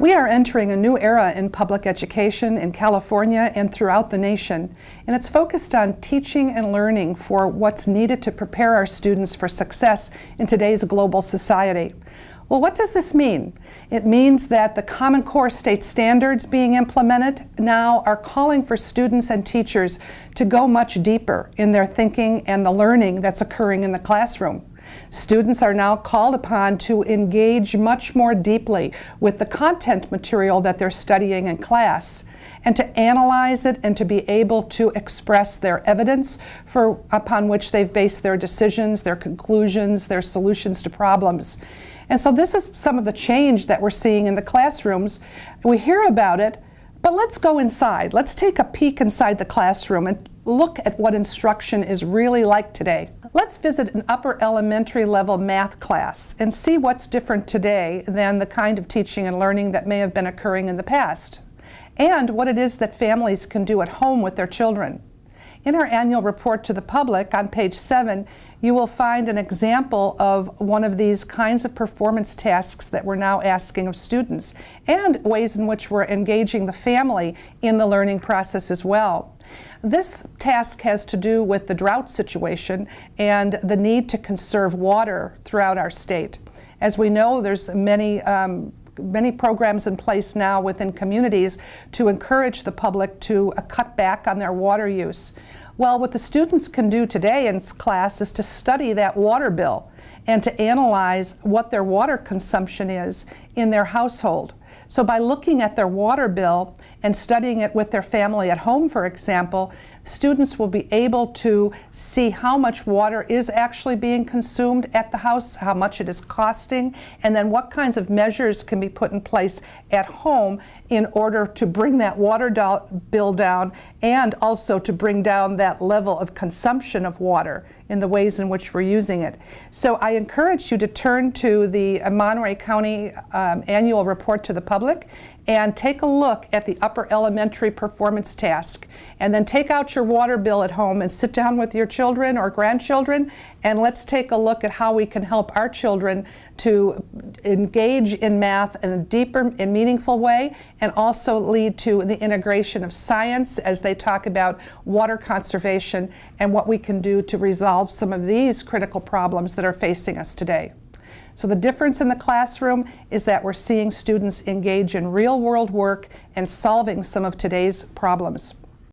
We are entering a new era in public education in California and throughout the nation, and it's focused on teaching and learning for what's needed to prepare our students for success in today's global society. Well, what does this mean? It means that the Common Core state standards being implemented now are calling for students and teachers to go much deeper in their thinking and the learning that's occurring in the classroom. Students are now called upon to engage much more deeply with the content material that they're studying in class and to analyze it and to be able to express their evidence upon which they've based their decisions, their conclusions, their solutions to problems. And so this is some of the change that we're seeing in the classrooms. We hear about it, but let's go inside. Let's take a peek inside the classroom and look at what instruction is really like today. Let's visit an upper elementary level math class and see what's different today than the kind of teaching and learning that may have been occurring in the past, and what it is that families can do at home with their children. In our annual report to the public on page 7, you will find an example of one of these kinds of performance tasks that we're now asking of students, and ways in which we're engaging the family in the learning process as well. This task has to do with the drought situation and the need to conserve water throughout our state. As we know, there's many programs in place now within communities to encourage the public to cut back on their water use. Well, what the students can do today in class is to study that water bill and to analyze what their water consumption is in their household. So by looking at their water bill and studying it with their family at home, for example, students will be able to see how much water is actually being consumed at the house, how much it is costing, and then what kinds of measures can be put in place at home in order to bring that water bill down and also to bring down that level of consumption of water in the ways in which we're using it. So I encourage you to turn to the Monterey County annual report to the public and take a look at the upper elementary performance task, and then take out your water bill at home and sit down with your children or grandchildren, and let's take a look at how we can help our children to engage in math in a deeper and meaningful way, and also lead to the integration of science as they talk about water conservation and what we can do to resolve some of these critical problems that are facing us today. So the difference in the classroom is that we're seeing students engage in real-world work and solving some of today's problems.